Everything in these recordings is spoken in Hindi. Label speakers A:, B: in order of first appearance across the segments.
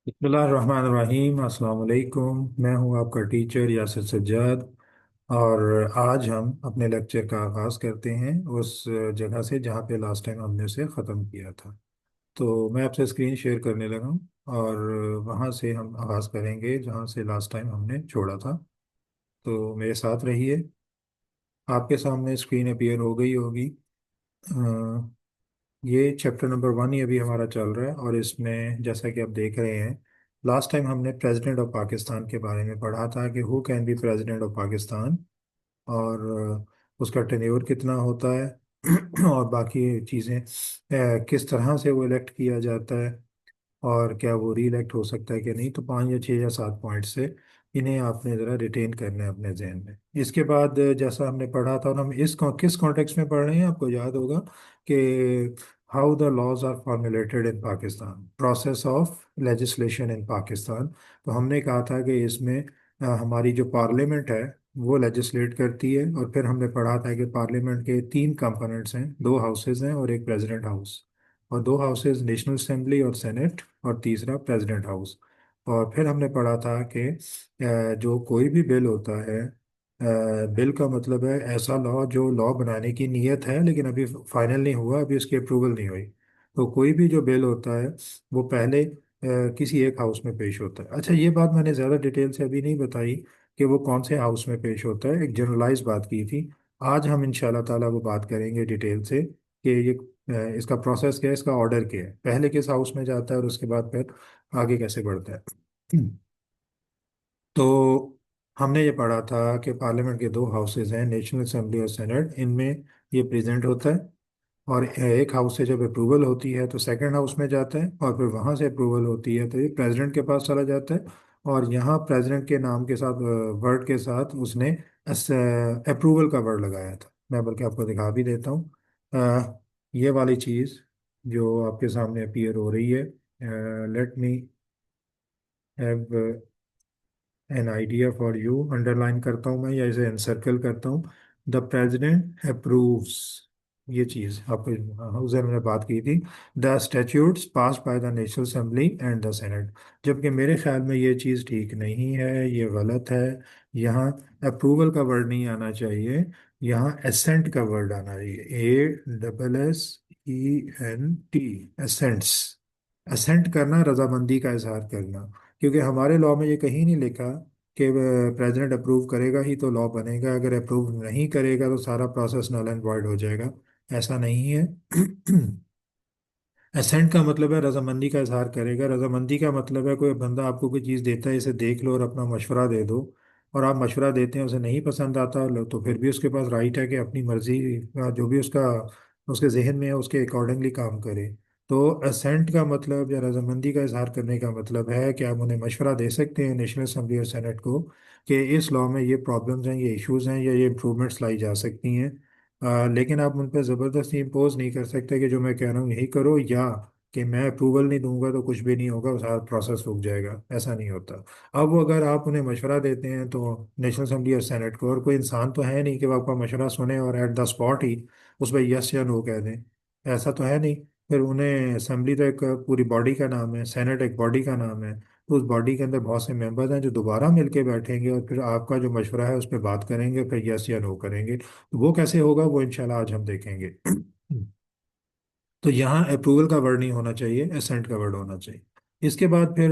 A: बिस्मिल्लाहिर्रहमानिर्रहीम अस्सलाम वालेकुम। मैं हूं आपका टीचर यासिर सज्जाद। और आज हम अपने लेक्चर का आगाज़ करते हैं उस जगह से जहां पे लास्ट टाइम हमने उसे ख़त्म किया था। तो मैं आपसे स्क्रीन शेयर करने लगा हूं और वहां से हम आगाज़ करेंगे जहां से लास्ट टाइम हमने छोड़ा था। तो मेरे साथ रहिए। आपके सामने स्क्रीन अपीयर हो गई होगी। ये चैप्टर नंबर 1 ही अभी हमारा चल रहा है और इसमें जैसा कि आप देख रहे हैं, लास्ट टाइम हमने प्रेसिडेंट ऑफ पाकिस्तान के बारे में पढ़ा था कि who can be president of Pakistan. और उसका टेन्योर कितना होता है और बाकी चीज़ें, किस तरह से वो इलेक्ट किया जाता है और क्या वो री इलेक्ट हो सकता है कि नहीं। तो 5 या 6 या 7 पॉइंट से इन्हें आपने ज़रा रिटेन करना है अपने जहन में। इसके बाद जैसा हमने पढ़ा था और हम किस कॉन्टेक्स्ट में पढ़ रहे हैं आपको याद होगा कि how the laws are formulated in Pakistan, process of legislation in Pakistan. तो हमने कहा था कि इसमें हमारी जो पार्लियामेंट है वो लेजिस्लेट करती है। और फिर हमने पढ़ा था कि पार्लियामेंट के 3 कंपोनेंट्स हैं, 2 हाउसेज हैं और एक प्रेसिडेंट हाउस। और 2 हाउसेज नेशनल असेंबली और सेनेट, और तीसरा प्रेसिडेंट हाउस। और फिर हमने पढ़ा था कि जो कोई भी बिल होता है, बिल का मतलब है ऐसा लॉ जो लॉ बनाने की नीयत है लेकिन अभी फाइनल नहीं हुआ, अभी उसकी अप्रूवल नहीं हुई। तो कोई भी जो बिल होता है वो पहले किसी एक हाउस में पेश होता है। अच्छा, ये बात मैंने ज़्यादा डिटेल से अभी नहीं बताई कि वो कौन से हाउस में पेश होता है, एक जनरलाइज बात की थी। आज हम इंशाल्लाह ताला वो बात करेंगे डिटेल से कि ये इसका प्रोसेस क्या है, इसका ऑर्डर क्या है, पहले किस हाउस में जाता है और उसके बाद फिर आगे कैसे बढ़ता है। तो हमने ये पढ़ा था कि पार्लियामेंट के 2 हाउसेज हैं, नेशनल असेंबली और सेनेट। इनमें ये प्रेजेंट होता है और एक हाउस से जब अप्रूवल होती है तो सेकंड हाउस में जाता है और फिर वहाँ से अप्रूवल होती है तो ये प्रेसिडेंट के पास चला जाता है। और यहाँ प्रेसिडेंट के नाम के साथ, वर्ड के साथ उसने अप्रूवल का वर्ड लगाया था। मैं बल्कि आपको दिखा भी देता हूँ। ये वाली चीज़ जो आपके सामने अपीयर हो रही है, let me have an idea for you. Underline करता हूँ मैं या इसे एनसर्कल करता हूँ। द प्रेजिडेंट अप्रूव्स, ये चीज़ आपको उस दिन मैंने बात की थी। The statutes pass by the national assembly and the senate. जबकि मेरे ख्याल में ये चीज़ ठीक नहीं है, ये गलत है। यहाँ अप्रूवल का वर्ड नहीं आना चाहिए, यहाँ एसेंट का वर्ड आना चाहिए। ASSENT, ascents. असेंट करना, रजामंदी का इजहार करना। क्योंकि हमारे लॉ में ये कहीं नहीं लिखा कि प्रेसिडेंट अप्रूव करेगा ही तो लॉ बनेगा, अगर अप्रूव नहीं करेगा तो सारा प्रोसेस नल एंड वॉइड हो जाएगा। ऐसा नहीं है। असेंट का मतलब है रजामंदी का इजहार करेगा। रजामंदी का मतलब है कोई बंदा आपको कोई चीज़ देता है, इसे देख लो और अपना मशवरा दे दो। और आप मशवरा देते हैं, उसे नहीं पसंद आता तो फिर भी उसके पास राइट है कि अपनी मर्जी का जो भी उसका उसके जहन में है उसके अकॉर्डिंगली काम करे। तो असेंट का मतलब या रजामंदी का इजहार करने का मतलब है कि आप उन्हें मशवरा दे सकते हैं, नेशनल असेंबली और सेनेट को, कि इस लॉ में ये प्रॉब्लम्स हैं, ये इश्यूज हैं या ये इम्प्रूवमेंट्स लाई जा सकती हैं। लेकिन आप उन पर ज़बरदस्ती इम्पोज नहीं कर सकते कि जो मैं कह रहा हूँ यही करो, या कि मैं अप्रूवल नहीं दूंगा तो कुछ भी नहीं होगा, सारा प्रोसेस रुक जाएगा। ऐसा नहीं होता। अब वो अगर आप उन्हें मशवरा देते हैं तो नेशनल असेंबली और सेनेट को, और कोई इंसान तो है नहीं कि वो आपका मशवरा सुने और एट द स्पॉट ही उस पर यस या नो कह दें। ऐसा तो है नहीं। फिर उन्हें, असेंबली तो एक पूरी बॉडी का नाम है, सेनेट एक बॉडी का नाम है। तो उस बॉडी के अंदर बहुत से मेंबर्स हैं जो दोबारा मिलके बैठेंगे और फिर आपका जो मशवरा है उस पर बात करेंगे, फिर यस या नो करेंगे। तो वो कैसे होगा वो इंशाल्लाह आज हम देखेंगे। तो यहाँ अप्रूवल का वर्ड नहीं होना चाहिए, असेंट का वर्ड होना चाहिए। इसके बाद फिर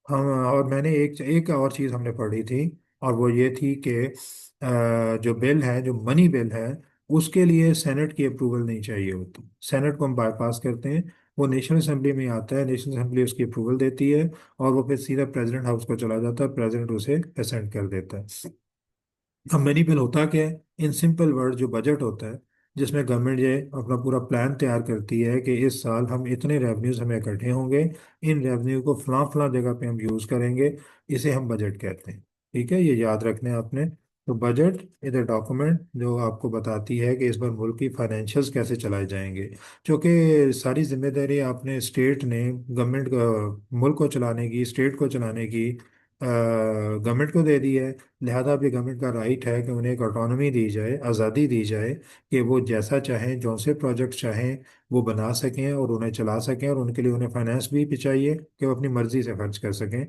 A: हम, और मैंने एक एक और चीज़ हमने पढ़ी थी, और वो ये थी कि जो बिल है, जो मनी बिल है, उसके लिए सेनेट की अप्रूवल नहीं चाहिए होती। सेनेट को हम बाईपास करते हैं, वो नेशनल असेंबली में आता है, नेशनल असेंबली उसकी अप्रूवल देती है और वो फिर सीधा प्रेसिडेंट हाउस को चला जाता है, प्रेसिडेंट उसे असेंट कर देता है। अब मनी बिल होता क्या है? इन सिंपल वर्ड, जो बजट होता है जिसमें गवर्नमेंट ये अपना पूरा प्लान तैयार करती है कि इस साल हम इतने रेवेन्यूज हमें इकट्ठे होंगे, इन रेवेन्यू को फलां फलां जगह पे हम यूज़ करेंगे, इसे हम बजट कहते हैं। ठीक है, ये याद रखना है आपने। तो बजट इज अ डॉक्यूमेंट जो आपको बताती है कि इस बार मुल्क की फाइनेंशियल्स कैसे चलाए जाएंगे। क्योंकि सारी जिम्मेदारी आपने, स्टेट ने, गवर्नमेंट, मुल्क को चलाने की, स्टेट को चलाने की, गवर्नमेंट को दे दी है। लिहाजा अब ये गवर्नमेंट का राइट है कि उन्हें एक ऑटोनॉमी दी जाए, आज़ादी दी जाए कि वो जैसा चाहें, जो से प्रोजेक्ट चाहें वो बना सकें और उन्हें चला सकें, और उनके लिए उन्हें फाइनेंस भी चाहिए कि वो अपनी मर्जी से खर्च कर सकें।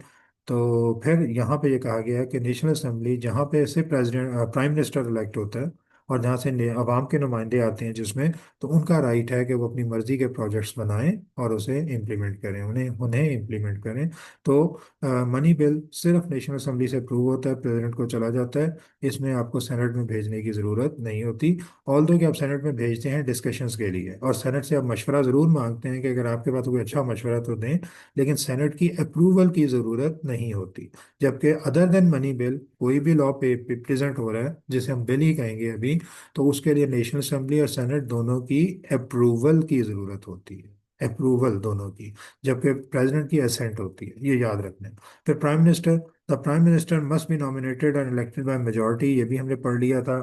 A: तो फिर यहाँ पे ये कहा गया है कि नेशनल असेंबली, जहाँ पे से प्रेसिडेंट प्राइम मिनिस्टर इलेक्ट होता है और जहाँ से अवाम के नुमाइंदे आते हैं जिसमें, तो उनका राइट है कि वो अपनी मर्जी के प्रोजेक्ट्स बनाएं और उसे इम्प्लीमेंट करें, उन्हें उन्हें इम्प्लीमेंट करें। तो मनी बिल सिर्फ नेशनल असेंबली से अप्रूव होता है, प्रेसिडेंट को चला जाता है। इसमें आपको सेनेट में भेजने की ज़रूरत नहीं होती। ऑल दो कि आप सेनेट में भेजते हैं डिस्कशंस के लिए, और सेनेट से आप मशवरा ज़रूर मांगते हैं कि अगर आपके पास कोई अच्छा मशवरा तो दें, लेकिन सेनेट की अप्रूवल की ज़रूरत नहीं होती। जबकि अदर देन मनी बिल, कोई भी लॉ पे प्रेजेंट हो रहा है जिसे हम बिल ही कहेंगे अभी, तो उसके लिए नेशनल असेंबली और सेनेट दोनों की अप्रूवल की ज़रूरत होती है, अप्रूवल दोनों की। जबकि प्रेसिडेंट की असेंट होती है, ये याद रखना है। फिर prime minister, the prime minister must be nominated and elected by majority, ये भी हमने पढ़ लिया था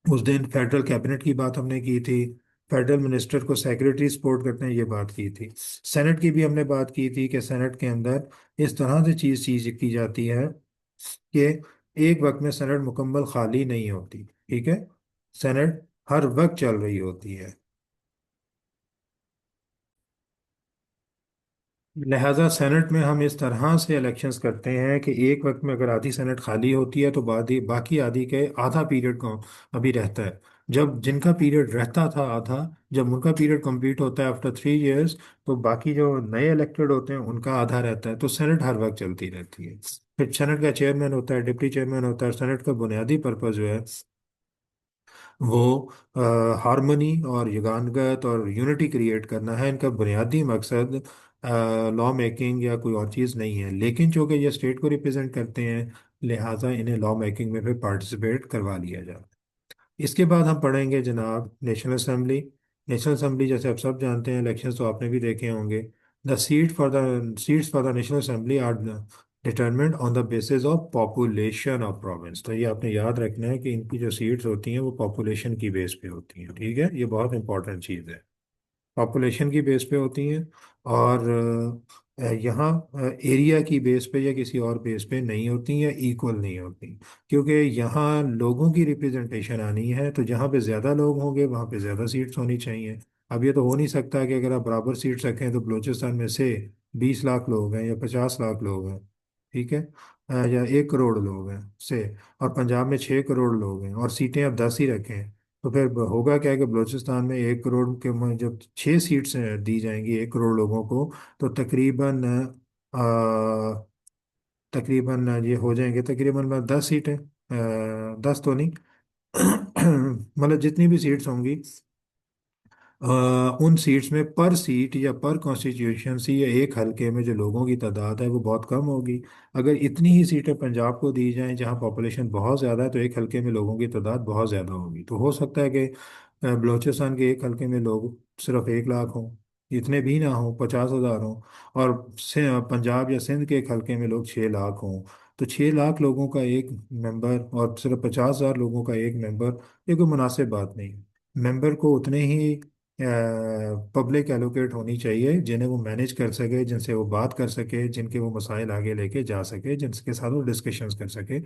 A: उस दिन। फेडरल कैबिनेट की बात हमने की थी। फेडरल मिनिस्टर को सेक्रेटरी सपोर्ट करते हैं, ये बात की थी। सेनेट की भी हमने बात की थी कि सेनेट के अंदर इस तरह से चीज चीज की जाती है कि एक वक्त में सेनेट मुकम्मल खाली नहीं होती, ठीक है। सेनेट हर वक्त चल रही होती है। लिहाजा सेनेट में हम इस तरह से इलेक्शंस करते हैं कि एक वक्त में अगर आधी सेनेट खाली होती है तो बाकी आधी के आधा पीरियड को अभी रहता है। जब जिनका पीरियड रहता था आधा, जब उनका पीरियड कंप्लीट होता है आफ्टर 3 इयर्स, तो बाकी जो नए इलेक्टेड होते हैं उनका आधा रहता है। तो सेनेट हर वक्त चलती रहती है। फिर सेनेट का चेयरमैन होता है, डिप्टी चेयरमैन होता है। सेनेट का बुनियादी पर्पज जो है वो हारमनी और युगानगत और यूनिटी क्रिएट करना है। इनका बुनियादी मकसद लॉ मेकिंग या कोई और चीज़ नहीं है, लेकिन चूंकि ये स्टेट को रिप्रेजेंट करते हैं, लिहाजा इन्हें लॉ मेकिंग में फिर पार्टिसिपेट करवा लिया जाए। इसके बाद हम पढ़ेंगे जनाब नेशनल असेंबली। नेशनल असेंबली जैसे आप सब जानते हैं, इलेक्शंस तो आपने भी देखे होंगे। The seats for the national assembly are determined on the basis of population of province. तो ये आपने याद रखना है कि इनकी जो सीट्स होती हैं वो पॉपुलेशन की बेस पे होती हैं, ठीक है। ये बहुत इंपॉर्टेंट चीज़ है, पॉपुलेशन की बेस पे होती हैं। और यहाँ एरिया की बेस पे या किसी और बेस पे नहीं होती या इक्वल नहीं होती। क्योंकि यहाँ लोगों की रिप्रेजेंटेशन आनी है, तो जहाँ पे ज़्यादा लोग होंगे वहाँ पे ज़्यादा सीट्स होनी चाहिए। अब ये तो हो नहीं सकता कि अगर आप बराबर सीट्स रखें तो बलूचिस्तान में से 20 लाख लोग हैं या 50 लाख लोग हैं, ठीक है, या 1 करोड़ लोग हैं से, और पंजाब में 6 करोड़ लोग हैं और सीटें आप 10 ही रखें, तो फिर होगा क्या कि बलूचिस्तान में 1 करोड़ के जब 6 सीट्स दी जाएंगी 1 करोड़ लोगों को, तो तकरीबन तकरीबन ये हो जाएंगे तकरीबन 10 सीटें, 10 तो नहीं मतलब जितनी भी सीट्स होंगी, उन सीट्स में पर सीट या पर कॉन्स्टिट्यूशंसी या एक हलके में जो लोगों की तादाद है वो बहुत कम होगी। अगर इतनी ही सीटें पंजाब को दी जाएं जहां पॉपुलेशन बहुत ज़्यादा है, तो एक हलके में लोगों की तादाद बहुत ज़्यादा होगी। तो हो सकता है कि बलूचिस्तान के एक हलके में लोग सिर्फ 1 लाख हों, इतने भी ना हों, 50,000 हों। और पंजाब या सिंध के एक हलके में लोग 6 लाख हों। तो 6 लाख लोगों का एक मेंबर और सिर्फ 50,000 लोगों का एक मेंबर, ये कोई मुनासिब बात नहीं। मेंबर को उतने ही पब्लिक एलोकेट होनी चाहिए जिन्हें वो मैनेज कर सके, जिनसे वो बात कर सके, जिनके वो मसाइल आगे लेके जा सके, जिनके साथ वो डिस्कशंस कर सके।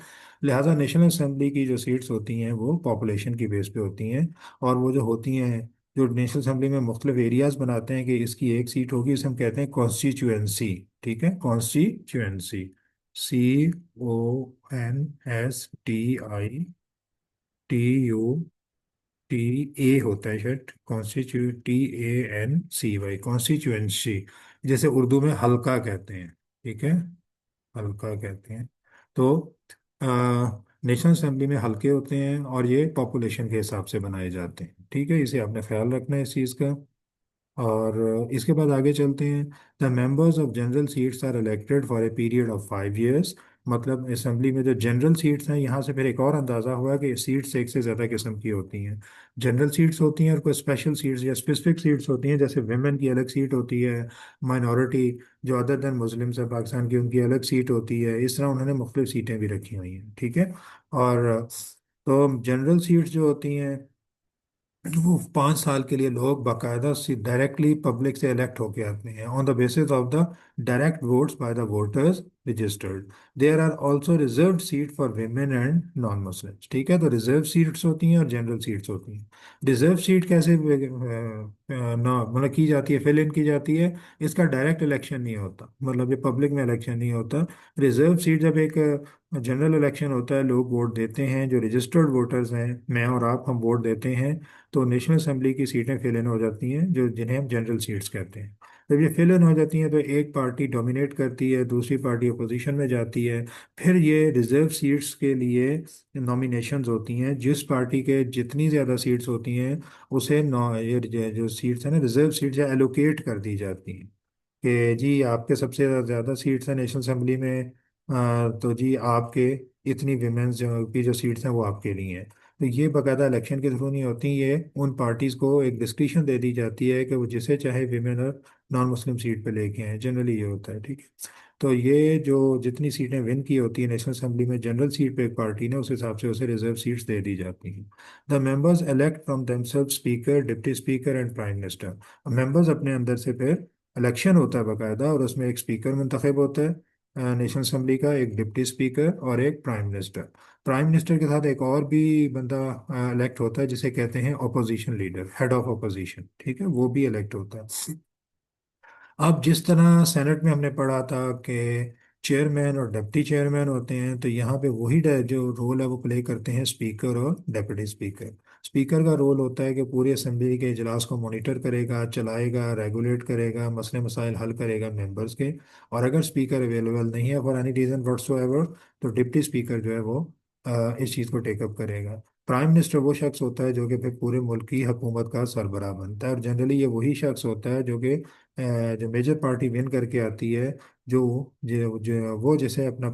A: लिहाजा नेशनल असेंबली की जो सीट्स होती हैं वो पॉपुलेशन की बेस पे होती हैं। और वो जो होती हैं, जो नेशनल असेंबली में मुख्तलिफ एरियाज बनाते हैं कि इसकी एक सीट होगी, इसे हम कहते हैं कॉन्स्टिट्यूएंसी, ठीक है, कॉन्स्टिट्यूएंसी। CONSTITU, TA होता है शायद, कॉन्स्टिट्यूट, TANCY, कॉन्स्टिट्यूएंसी। जैसे उर्दू में हल्का कहते हैं, ठीक है, हल्का कहते हैं। तो नेशनल असेंबली में हल्के होते हैं और ये पॉपुलेशन के हिसाब से बनाए जाते हैं, ठीक है। इसे आपने ख्याल रखना है इस चीज़ का। और इसके बाद आगे चलते हैं। The members of general seats are elected for a period of 5 years. मतलब असेंबली में जो जनरल सीट्स हैं, यहाँ से फिर एक और अंदाज़ा हुआ कि सीट्स एक से ज़्यादा किस्म की होती हैं। जनरल सीट्स होती हैं और कोई स्पेशल सीट्स या स्पेसिफिक सीट्स होती हैं, जैसे वेमेन की अलग सीट होती है, माइनॉरिटी जो अदर देन मुस्लिम्स है पाकिस्तान की, उनकी अलग सीट होती है। इस तरह उन्होंने मुख्तलिफ सीटें भी रखी हुई हैं, ठीक है। और तो जनरल सीट्स जो होती हैं वो 5 साल के लिए लोग बाकायदा से डायरेक्टली पब्लिक से इलेक्ट होके आते हैं on the basis of the direct votes by the voters. Registered. There are also reserve seat for women and non Muslims. ठीक है, तो रिजर्व सीट्स होती हैं और जनरल सीट्स होती हैं। रिजर्व सीट कैसे ना मतलब की जाती है, फिल इन की जाती है। इसका डायरेक्ट इलेक्शन नहीं होता, मतलब ये पब्लिक में इलेक्शन नहीं होता। रिजर्व सीट जब एक जनरल इलेक्शन होता है, लोग वोट देते हैं, जो रजिस्टर्ड वोटर्स हैं, मैं और आप, हम वोट देते हैं, तो नेशनल असेंबली की सीटें फिल इन हो जाती हैं, जो जिन्हें हम जनरल सीट्स कहते हैं। जब ये फिल इन हो जाती हैं तो एक पार्टी डोमिनेट करती है, दूसरी पार्टी अपोजिशन में जाती है। फिर ये रिजर्व सीट्स के लिए नॉमिनेशंस होती हैं, जिस पार्टी के जितनी ज़्यादा सीट्स होती हैं उसे ये जो सीट्स हैं ना, रिजर्व सीट्स एलोकेट कर दी जाती हैं। कि जी आपके सबसे ज़्यादा सीट्स हैं नेशनल असेंबली में, तो जी आपके इतनी विमेंस जो की जो सीट्स हैं वो आपके लिए हैं। तो ये बाकायदा इलेक्शन के थ्रू नहीं होती, ये उन पार्टीज़ को एक डिस्क्रिप्शन दे दी जाती है कि वो जिसे चाहे विमेन और नॉन मुस्लिम सीट पे लेके आए, जनरली ये होता है। ठीक है, तो ये जो जितनी सीटें विन की होती है नेशनल असेंबली में जनरल सीट पे एक पार्टी ने, उस हिसाब से उसे रिजर्व सीट्स दे दी जाती हैं। The members elect from themselves speaker, deputy speaker and prime minister. Members अपने अंदर से फिर इलेक्शन होता है बाकायदा, और उसमें एक स्पीकर मुंतखब होता है नेशनल असेंबली का, एक डिप्टी स्पीकर और एक प्राइम मिनिस्टर। प्राइम मिनिस्टर के साथ एक और भी बंदा इलेक्ट होता है, जिसे कहते हैं opposition leader, head of opposition. ठीक है, वो भी इलेक्ट होता है। अब जिस तरह सेनेट में हमने पढ़ा था कि चेयरमैन और डिप्टी चेयरमैन होते हैं, तो यहाँ पे वही जो रोल है वो प्ले करते हैं स्पीकर और डिप्टी स्पीकर। स्पीकर का रोल होता है कि पूरी असेंबली के इजलास को मॉनिटर करेगा, चलाएगा, रेगुलेट करेगा, मसले मसाइल हल करेगा मेंबर्स के। और अगर स्पीकर अवेलेबल नहीं है फॉर एनी रीज़न व्हाटसोएवर, तो डिप्टी स्पीकर जो है वो इस चीज़ को टेकअप करेगा। प्राइम मिनिस्टर वो शख्स होता है जो कि फिर पूरे मुल्क की हुकूमत का सरबराह बनता है, और जनरली ये वही शख्स होता है जो कि जो मेजर पार्टी विन करके आती है, जो वो जैसे अपना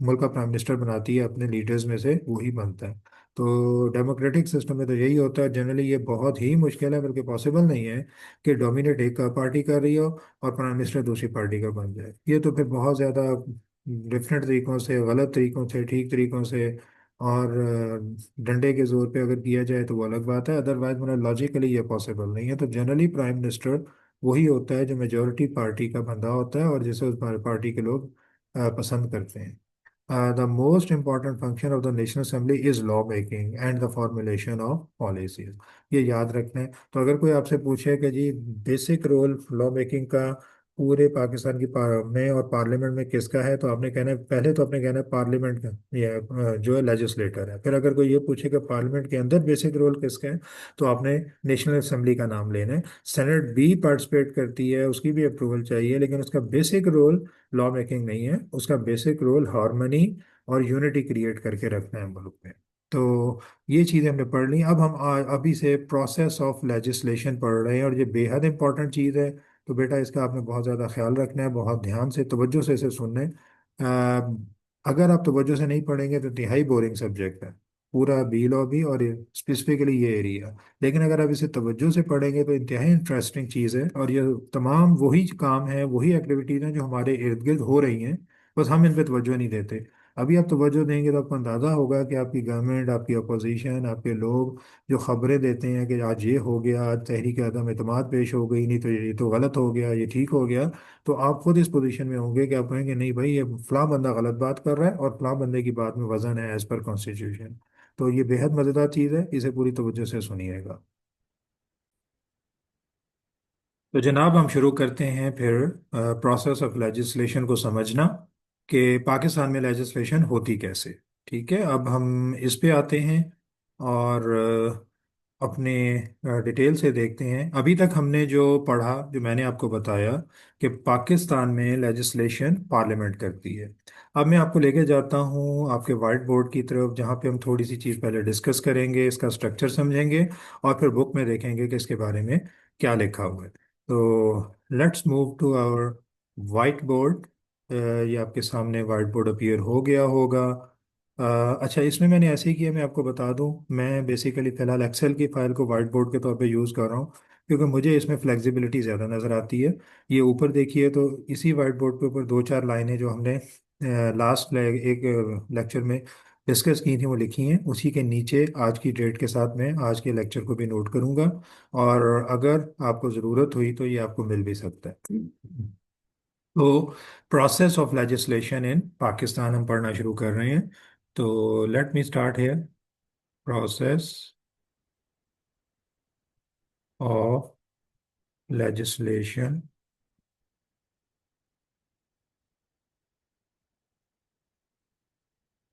A: मुल्क का प्राइम मिनिस्टर बनाती है, अपने लीडर्स में से वही बनता है। तो डेमोक्रेटिक सिस्टम में तो यही होता है जनरली। ये बहुत ही मुश्किल है, बल्कि पॉसिबल नहीं है कि डोमिनेट एक पार्टी कर रही हो और प्राइम मिनिस्टर दूसरी पार्टी का बन जाए। ये तो फिर बहुत ज़्यादा डिफरेंट तरीक़ों से, गलत तरीक़ों से, ठीक तरीक़ों से, और डंडे के जोर पे अगर किया जाए तो वो अलग बात है। अदरवाइज मतलब लॉजिकली ये पॉसिबल नहीं है। तो जनरली प्राइम मिनिस्टर वही होता है जो मेजोरिटी पार्टी का बंदा होता है और जिसे उस पार्टी के लोग पसंद करते हैं। The most important function of the national assembly is law making and the formulation of policies. ये याद रखना है। तो अगर कोई आपसे पूछे कि जी बेसिक रोल लॉ मेकिंग का पूरे पाकिस्तान की में और पार्लियामेंट में किसका है, तो आपने कहना है, पहले तो आपने कहना है पार्लियामेंट का, ये जो है लेजिस्लेटर है। फिर अगर कोई ये पूछे कि पार्लियामेंट के अंदर बेसिक रोल किसका है, तो आपने नेशनल असेंबली का नाम लेना है। सेनेट भी पार्टिसिपेट करती है, उसकी भी अप्रूवल चाहिए, लेकिन उसका बेसिक रोल लॉ मेकिंग नहीं है। उसका बेसिक रोल हार्मनी और यूनिटी क्रिएट करके रखना है मुल्क में। तो ये चीज़ें हमने पढ़ ली। अब हम अभी से प्रोसेस ऑफ लेजिस्लेशन पढ़ रहे हैं, और ये बेहद इंपॉर्टेंट चीज़ है। तो बेटा इसका आपने बहुत ज़्यादा ख्याल रखना है, बहुत ध्यान से तवज्जो से इसे सुनना है। अगर आप तवज्जो से नहीं पढ़ेंगे तो इंतहाई बोरिंग सब्जेक्ट है, पूरा बी लॉ भी और स्पेसिफिकली ये एरिया। लेकिन अगर आप इसे तवज्जो से पढ़ेंगे तो इंतहाई इंटरेस्टिंग चीज़ है, और ये तमाम वही काम है, वही एक्टिविटीज़ हैं जो हमारे इर्द गिर्द हो रही हैं, बस हम इन पे तवज्जो नहीं देते। अभी आप तवज्जो देंगे तो आपको अंदाज़ा होगा कि आपकी गवर्नमेंट, आपकी अपोजिशन, आपके लोग जो खबरें देते हैं कि आज ये हो गया, आज तहरीक अदम एतमाद पेश हो गई, नहीं तो ये तो गलत हो गया, ये ठीक हो गया, तो आप खुद इस पोजीशन में होंगे कि आप कहेंगे नहीं भाई, ये फलां बंदा गलत बात कर रहा है और फलां बंदे की बात में वजन है एज पर कॉन्स्टिट्यूशन। तो ये बेहद मज़ेदार चीज़ है, इसे पूरी तवज्जो से सुनिएगा। तो जनाब हम शुरू करते हैं फिर प्रोसेस ऑफ लेजिस्लेशन को समझना, कि पाकिस्तान में लेजिस्लेशन होती कैसे। ठीक है, अब हम इस पे आते हैं और अपने डिटेल से देखते हैं। अभी तक हमने जो पढ़ा, जो मैंने आपको बताया कि पाकिस्तान में लेजिस्लेशन पार्लियामेंट करती है। अब मैं आपको लेके जाता हूँ आपके वाइट बोर्ड की तरफ, जहाँ पे हम थोड़ी सी चीज़ पहले डिस्कस करेंगे, इसका स्ट्रक्चर समझेंगे, और फिर बुक में देखेंगे कि इसके बारे में क्या लिखा हुआ है। तो let's move to our white board. ये आपके सामने वाइट बोर्ड अपीयर हो गया होगा। अच्छा, इसमें मैंने ऐसे ही किया, मैं आपको बता दूं, मैं बेसिकली फ़िलहाल एक्सेल की फ़ाइल को वाइट बोर्ड के तौर पे यूज़ कर रहा हूँ, क्योंकि मुझे इसमें फ्लेक्सिबिलिटी ज़्यादा नज़र आती है। ये ऊपर देखिए, तो इसी वाइट बोर्ड के ऊपर दो चार लाइनें जो हमने लास्ट एक लेक्चर में डिस्कस की थी वो लिखी हैं। उसी के नीचे आज की डेट के साथ मैं आज के लेक्चर को भी नोट करूँगा, और अगर आपको ज़रूरत हुई तो ये आपको मिल भी सकता है। तो process of legislation in Pakistan हम पढ़ना शुरू कर रहे हैं। तो let me start here. Process of legislation,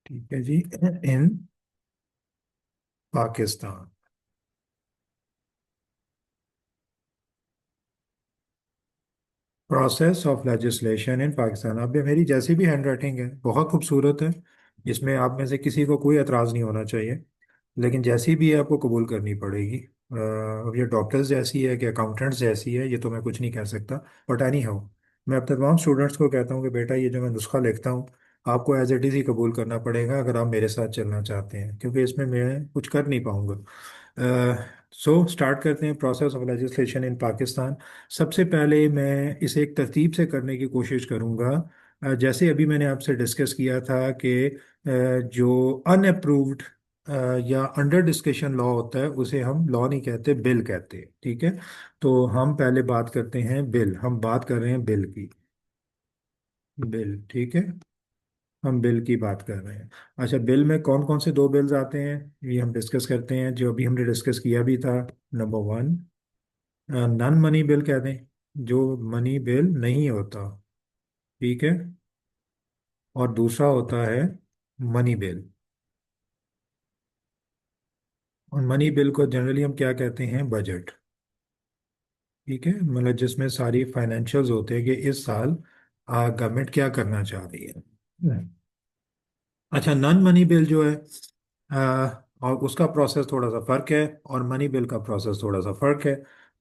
A: ठीक है जी, in Pakistan. Process of legislation in Pakistan. अब ये मेरी जैसी भी हैंड राइटिंग है बहुत खूबसूरत है, इसमें आप में से किसी को कोई एतराज़ नहीं होना चाहिए, लेकिन जैसी भी है आपको कबूल करनी पड़ेगी। अब ये डॉक्टर्स जैसी है कि अकाउंटेंट्स जैसी है ये तो मैं कुछ नहीं कह सकता। बट एनी हाउ, मैं अपने तमाम स्टूडेंट्स को कहता हूँ कि बेटा ये जो मैं नुस्खा लिखता हूँ आपको एज इट इज़ ही कबूल करना पड़ेगा अगर आप मेरे साथ चलना चाहते हैं, क्योंकि इसमें मैं कुछ कर नहीं पाऊंगा। सो स्टार्ट करते हैं process of legislation in Pakistan. सबसे पहले मैं इसे एक तरतीब से करने की कोशिश करूंगा। जैसे अभी मैंने आपसे डिस्कस किया था कि जो अनअप्रूव्ड या अंडर डिस्कशन लॉ होता है उसे हम लॉ नहीं कहते, बिल कहते हैं, ठीक है। तो हम पहले बात करते हैं बिल, हम बात कर रहे हैं बिल की। बिल, ठीक है, हम बिल की बात कर रहे हैं। अच्छा, बिल में कौन कौन से दो बिल्स आते हैं ये हम डिस्कस करते हैं, जो अभी हमने डिस्कस किया भी था। Number one, non money bill कहते हैं, जो मनी बिल नहीं होता, ठीक है। और दूसरा होता है मनी बिल। और मनी बिल को जनरली हम क्या कहते हैं, बजट, ठीक है, मतलब जिसमें सारी फाइनेंशियल्स होते हैं कि इस साल गवर्नमेंट क्या करना चाह रही है। अच्छा, नॉन मनी बिल जो है और उसका प्रोसेस थोड़ा सा फर्क है, और मनी बिल का प्रोसेस थोड़ा सा फर्क है।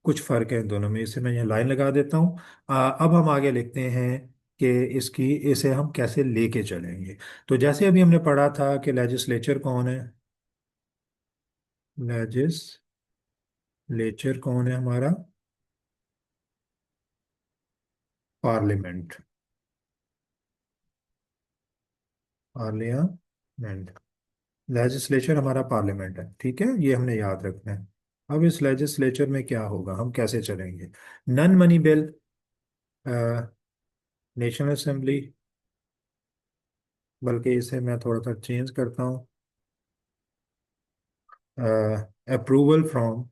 A: कुछ फर्क है इन दोनों में, इसे मैं यहाँ लाइन लगा देता हूँ। अब हम आगे लिखते हैं कि इसकी इसे हम कैसे लेके चलेंगे। तो जैसे अभी हमने पढ़ा था कि लेजिस्लेचर कौन है, लेजिस्लेचर कौन है हमारा, पार्लियामेंट, पार्लियामेंट। लेजिस्लेचर हमारा पार्लियामेंट है, ठीक है, ये हमने याद रखना है। अब इस लेजिस्लेचर में क्या होगा, हम कैसे चलेंगे। Non money bill, national assembly, बल्कि इसे मैं थोड़ा सा चेंज करता हूँ, अप्रूवल फ्रॉम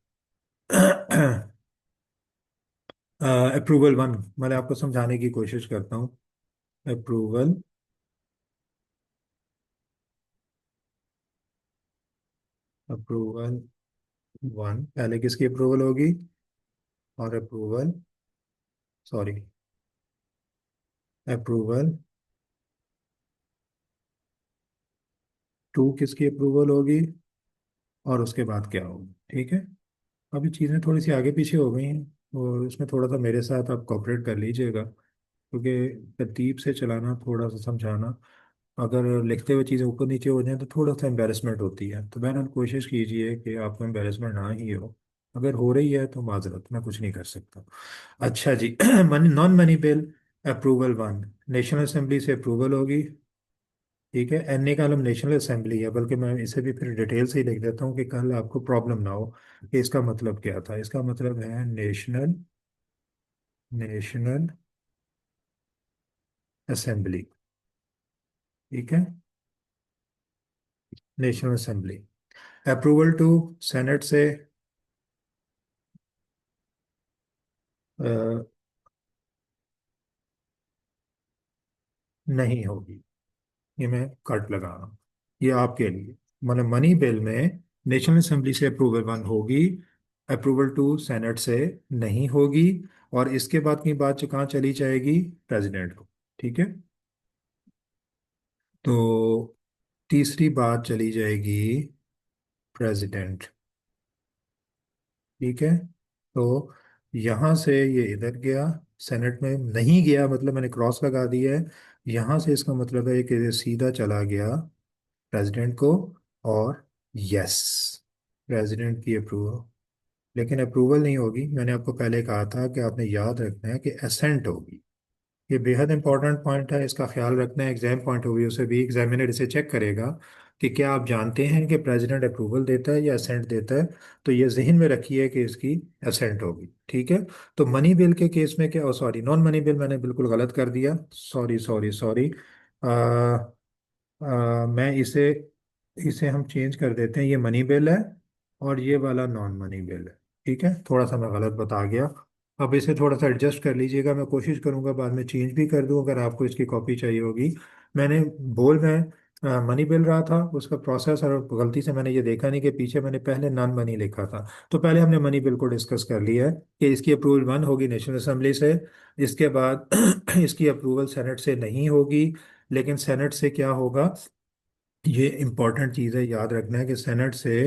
A: अप्रूवल वन, मैं आपको समझाने की कोशिश करता हूँ। अप्रूवल, अप्रूवल वन पहले किसकी अप्रूवल होगी, और अप्रूवल, सॉरी, अप्रूवल टू किसकी अप्रूवल होगी, और उसके बाद क्या होगा, ठीक है। अभी चीज़ें थोड़ी सी आगे पीछे हो गई हैं और इसमें थोड़ा सा मेरे साथ आप कोऑपरेट कर लीजिएगा, क्योंकि तरतीब से चलाना, थोड़ा सा समझाना, अगर लिखते हुए चीज़ें ऊपर नीचे हो जाएं तो थोड़ा सा एम्बेरसमेंट होती है। तो बहरहाल कोशिश कीजिए कि आपको एम्बेरसमेंट ना ही हो, अगर हो रही है तो माजरत, मैं कुछ नहीं कर सकता। अच्छा जी, money non money bill, approval one, national assembly से अप्रूवल होगी, ठीक है। एनए का नाम नेशनल असेंबली है, बल्कि मैं इसे भी फिर डिटेल से ही लिख देता हूँ कि कल आपको प्रॉब्लम ना हो कि इसका मतलब क्या था। इसका मतलब है नेशनल, नेशनल असेंबली, ठीक है, national assembly. Approval to senate से अ, नहीं होगी, ये मैं कट लगा रहा हूँ, ये आपके लिए, मतलब मनी बिल में नेशनल असेंबली से अप्रूवल वन होगी, अप्रूवल टू सेनेट से नहीं होगी, और इसके बाद की बात जो कहाँ चली जाएगी, प्रेसिडेंट को, ठीक है। तो तीसरी बात चली जाएगी प्रेसिडेंट, ठीक है। तो यहाँ से ये इधर गया, सेनेट में नहीं गया, मतलब मैंने क्रॉस लगा दिया है। यहाँ से इसका मतलब है कि ये सीधा चला गया प्रेसिडेंट को, और यस, प्रेसिडेंट की अप्रूवल, लेकिन अप्रूवल नहीं होगी। मैंने आपको पहले कहा था कि आपने याद रखना है कि असेंट होगी। ये बेहद इंपॉर्टेंट पॉइंट है, इसका ख्याल रखना है, एग्जाम पॉइंट ऑफ व्यू से भी एग्जामिनर इसे चेक करेगा कि क्या आप जानते हैं कि प्रेसिडेंट अप्रूवल देता है या असेंट देता है? तो ये जहन में रखिए कि इसकी असेंट होगी। ठीक है। तो मनी बिल के केस में क्या, सॉरी, नॉन मनी बिल मैंने बिल्कुल गलत कर दिया, सॉरी सॉरी सॉरी। मैं इसे इसे हम चेंज कर देते हैं, ये मनी बिल है और ये वाला नॉन मनी बिल है। ठीक है, थोड़ा सा मैं गलत बता गया। अब इसे थोड़ा सा एडजस्ट कर लीजिएगा, मैं कोशिश करूंगा बाद में चेंज भी कर दूं अगर आपको इसकी कॉपी चाहिए होगी। मैंने बोल में मनी बिल रहा था उसका प्रोसेस, और गलती से मैंने ये देखा नहीं कि पीछे मैंने पहले नॉन मनी लिखा था। तो पहले हमने मनी बिल को डिस्कस कर लिया है कि इसकी अप्रूवल वन होगी नेशनल असेंबली से। इसके बाद इसकी अप्रूवल सेनेट से नहीं होगी। लेकिन सेनेट से क्या होगा, ये इंपॉर्टेंट चीज़ है, याद रखना है कि सेनेट से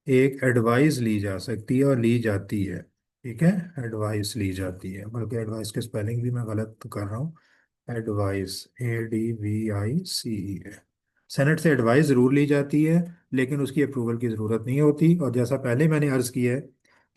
A: एक एडवाइस ली जा सकती है और ली जाती है। ठीक है, एडवाइस ली जाती है, बल्कि एडवाइस के स्पेलिंग भी मैं गलत कर रहा हूँ। एडवाइस, ADVICE है। सेनेट से एडवाइस जरूर ली जाती है, लेकिन उसकी अप्रूवल की ज़रूरत नहीं होती। और जैसा पहले मैंने अर्ज़ किया है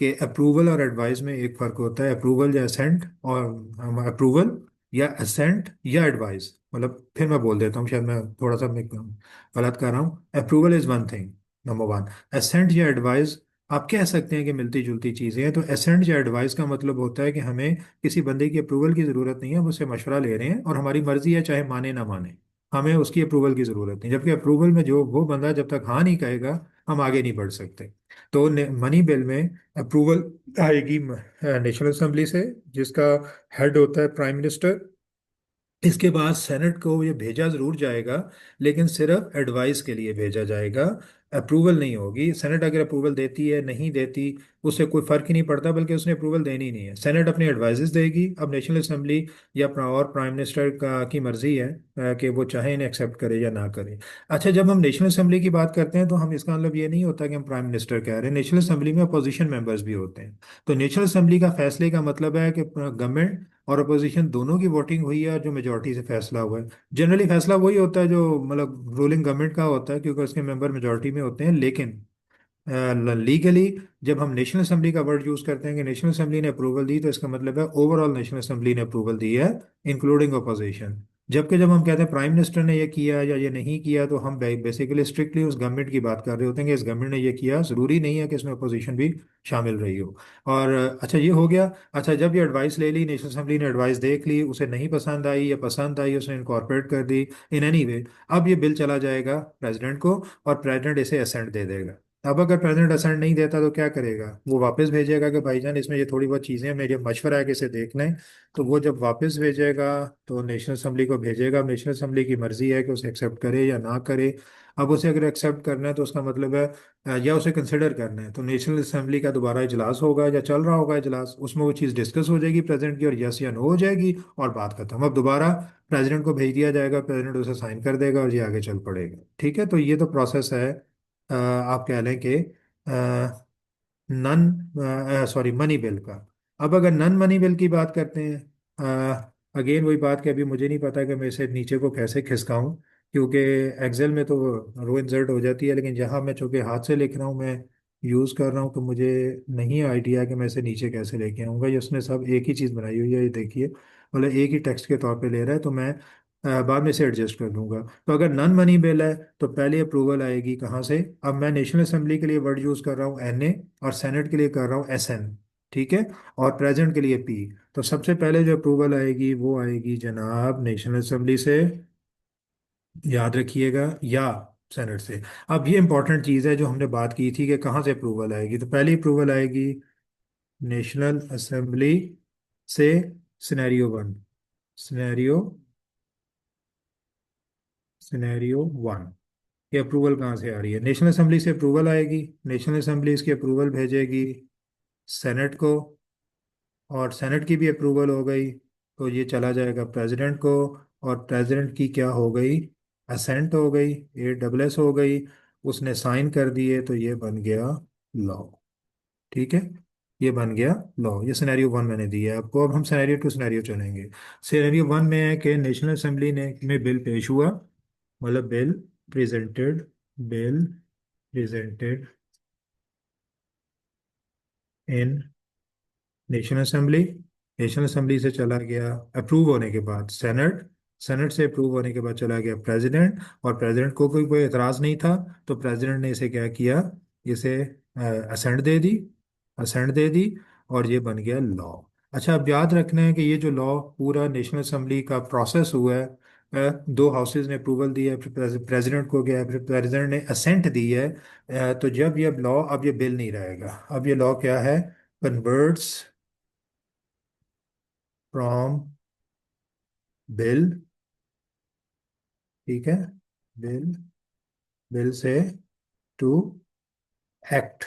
A: कि अप्रूवल और एडवाइस में एक फ़र्क होता है, अप्रूवल या असेंट, और अप्रूवल या असेंट या एडवाइस, मतलब फिर मैं बोल देता हूँ, शायद मैं थोड़ा सा मैं गलत कर रहा हूँ। Approval is one thing, number one. Assent या एडवाइस आप कह सकते हैं कि मिलती जुलती चीज़ें हैं। तो असेंट या एडवाइस का मतलब होता है कि हमें किसी बंदे की अप्रूवल की ज़रूरत नहीं है, हम उससे मशवरा ले रहे हैं और हमारी मर्जी है चाहे माने ना माने, हमें उसकी अप्रूवल की ज़रूरत नहीं। जबकि अप्रूवल में जो वो बंदा जब तक हाँ नहीं कहेगा हम आगे नहीं बढ़ सकते। तो मनी बिल में अप्रूवल आएगी नेशनल असेंबली से, जिसका हेड होता है प्राइम मिनिस्टर। इसके बाद सेनेट को ये भेजा जरूर जाएगा, लेकिन सिर्फ एडवाइस के लिए भेजा जाएगा, अप्रूवल नहीं होगी। सेनेट अगर अप्रूवल देती है नहीं देती उससे कोई फर्क ही नहीं पड़ता, बल्कि उसने अप्रूवल देनी ही नहीं है, सेनेट अपनी एडवाइजेस देगी। अब नेशनल असेंबली या और प्राइम मिनिस्टर का की मर्जी है कि वो चाहे इन्हें एक्सेप्ट करे या ना करे। अच्छा, जब हम नेशनल असेंबली की बात करते हैं तो हम इसका मतलब ये नहीं होता कि हम प्राइम मिनिस्टर कह रहे हैं, नेशनल असेंबली में अपोजिशन मेंबर्स भी होते हैं। तो नेशनल असेंबली का फैसले का मतलब है कि गवर्नमेंट और अपोजिशन दोनों की वोटिंग हुई है और जो मेजोरिटी से फैसला हुआ है। जनरली फैसला वही होता है जो मतलब रूलिंग गवर्नमेंट का होता है, क्योंकि उसके मेंबर मेजोरिटी में होते हैं। लेकिन लीगली जब हम नेशनल असेंबली का वर्ड यूज करते हैं कि नेशनल असेंबली ने अप्रूवल दी, तो इसका मतलब है ओवरऑल नेशनल असेंबली ने अप्रूवल दी है, इंक्लूडिंग अपोजिशन। जबकि जब हम कहते हैं प्राइम मिनिस्टर ने ये किया या ये नहीं किया, तो हम बेसिकली स्ट्रिक्टली उस गवर्नमेंट की बात कर रहे होते हैं कि इस गवर्नमेंट ने ये किया, जरूरी नहीं है कि इसमें अपोजिशन भी शामिल रही हो। और अच्छा, ये हो गया। अच्छा, जब ये एडवाइस ले ली, नेशनल असेंबली ने एडवाइस देख ली, उसे नहीं पसंद आई या पसंद आई, उसने इनकॉर्पोरेट कर दी, इन एनी वे, अब ये बिल चला जाएगा प्रेसिडेंट को और प्रेसिडेंट इसे असेंट दे देगा। अब अगर प्रेसिडेंट असेंट नहीं देता तो क्या करेगा, वो वापस भेजेगा कि भाईजान इसमें ये थोड़ी बहुत चीज़ें हैं, मेरे मशवरा है कि इसे देख लें। तो वो जब वापस भेजेगा तो नेशनल असेंबली को भेजेगा, नेशनल असेंबली की मर्जी है कि उसे एक्सेप्ट करे या ना करे। अब उसे अगर एक्सेप्ट करना है तो उसका मतलब है या उसे कंसिडर करना है, तो नेशनल असेंबली का दोबारा इजलास होगा या चल रहा होगा इजलास, उसमें वो चीज़ डिस्कस हो जाएगी प्रेसिडेंट की, और यस या नो हो जाएगी और बात खत्म। अब दोबारा प्रेसिडेंट को भेज दिया जाएगा, प्रेसिडेंट उसे साइन कर देगा और ये आगे चल पड़ेगा। ठीक है, तो ये तो प्रोसेस है, आप कह लें कि नन सॉरी मनी बिल का। अब अगर नन मनी बिल की बात करते हैं, अगेन वही बात कि अभी मुझे नहीं पता कि मैं इसे नीचे को कैसे खिसकाऊं, क्योंकि एक्सेल में तो रो इंसर्ट हो जाती है, लेकिन यहाँ मैं चूंकि हाथ से लिख रहा हूँ, मैं यूज़ कर रहा हूँ, तो मुझे नहीं आइडिया कि मैं इसे नीचे कैसे लेके आऊँगा। ये उसने सब एक ही चीज़ बनाई हुई है, ये देखिए, मतलब एक ही टेक्स्ट के तौर पे ले रहा है, तो मैं बाद में इसे एडजस्ट कर दूंगा। तो अगर नन मनी बिल है तो पहले अप्रूवल आएगी कहाँ से? अब मैं नेशनल असेंबली के लिए वर्ड यूज कर रहा हूँ NA, और सेनेट के लिए कर रहा हूँ SN। ठीक है, और प्रेजेंट के लिए P। तो सबसे पहले जो अप्रूवल आएगी वो आएगी जनाब नेशनल असेंबली से, याद रखिएगा, या सेनेट से। अब ये इंपॉर्टेंट चीज़ है जो हमने बात की थी कि कहाँ से अप्रूवल आएगी, तो पहली अप्रूवल आएगी नेशनल असेंबली से। Scenario one, scenario scenario one, ये अप्रूवल कहाँ से आ रही है? नेशनल असेंबली से अप्रूवल आएगी, नेशनल असेंबली इसकी अप्रूवल भेजेगी सेनेट को, और सेनेट की भी अप्रूवल हो गई तो ये चला जाएगा प्रेसिडेंट को, और प्रेसिडेंट की क्या हो गई, असेंट हो गई, ASS हो गई, उसने साइन कर दिए, तो ये बन गया लॉ। ठीक है, ये बन गया लॉ। ये सिनेरियो वन मैंने दिया है आपको। अब हम सिनेरियो टू सिनेरियो चलेंगे। सिनेरियो वन में है कि नेशनल असेंबली ने में बिल पेश हुआ, मतलब bill presented in national assembly, national assembly से चला गया अप्रूव होने के बाद सेनेट, सेनेट से अप्रूव होने के बाद चला गया प्रेसिडेंट, और प्रेसिडेंट को कोई कोई एतराज़ नहीं था, तो प्रेसिडेंट ने इसे क्या किया, इसे असेंट दे दी, असेंट दे दी, और ये बन गया लॉ। अच्छा, अब याद रखना है कि ये जो लॉ पूरा नेशनल असेंबली का प्रोसेस हुआ है, दो हाउसेज ने अप्रूवल दिया है, फिर प्रेसिडेंट को गया, फिर प्रेसिडेंट ने असेंट दी है, तो जब ये लॉ, अब ये बिल नहीं रहेगा, अब ये लॉ क्या है, कन्वर्ट्स फ्रॉम बिल, ठीक है, बिल, बिल से टू एक्ट,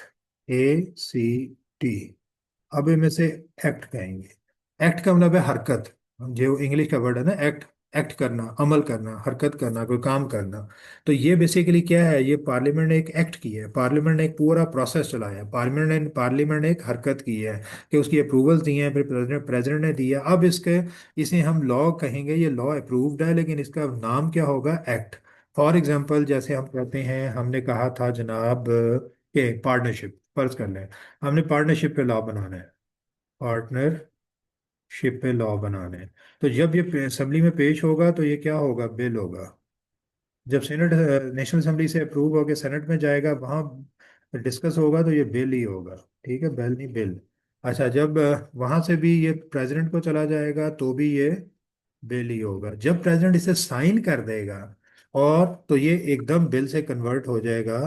A: ACT। अब इनमें से एक्ट कहेंगे। एक्ट का मतलब है हरकत, जो इंग्लिश का वर्ड है ना एक्ट, एक्ट करना, अमल करना, हरकत करना, कोई काम करना। तो ये बेसिकली क्या है, ये पार्लियामेंट ने एक एक्ट किया है, पार्लियामेंट ने एक पूरा प्रोसेस चलाया है, पार्लियामेंट ने एक हरकत की है कि उसकी अप्रूवल दी है, फिर प्रेसिडेंट प्रेसिडेंट ने दिया, अब इसके, इसे हम लॉ कहेंगे, ये लॉ अप्रूव्ड है, लेकिन इसका नाम क्या होगा, एक्ट। फॉर एग्जाम्पल जैसे हम कहते हैं, हमने कहा था जनाब के पार्टनरशिप, फर्ज कर लें, हमने पार्टनरशिप पे लॉ बनाना है, पार्टनरशिप पे लॉ बनाने हैं। तो जब ये असेंबली में पेश होगा तो ये क्या होगा, बिल होगा। जब सेनेट, नेशनल असेंबली से अप्रूव होकर सेनेट में जाएगा, वहाँ डिस्कस होगा, तो ये बिल ही होगा, ठीक है, बिल नहीं बिल। अच्छा, जब वहाँ से भी ये प्रेसिडेंट को चला जाएगा तो भी ये बिल ही होगा। जब प्रेसिडेंट इसे साइन कर देगा, और तो ये एकदम बिल से कन्वर्ट हो जाएगा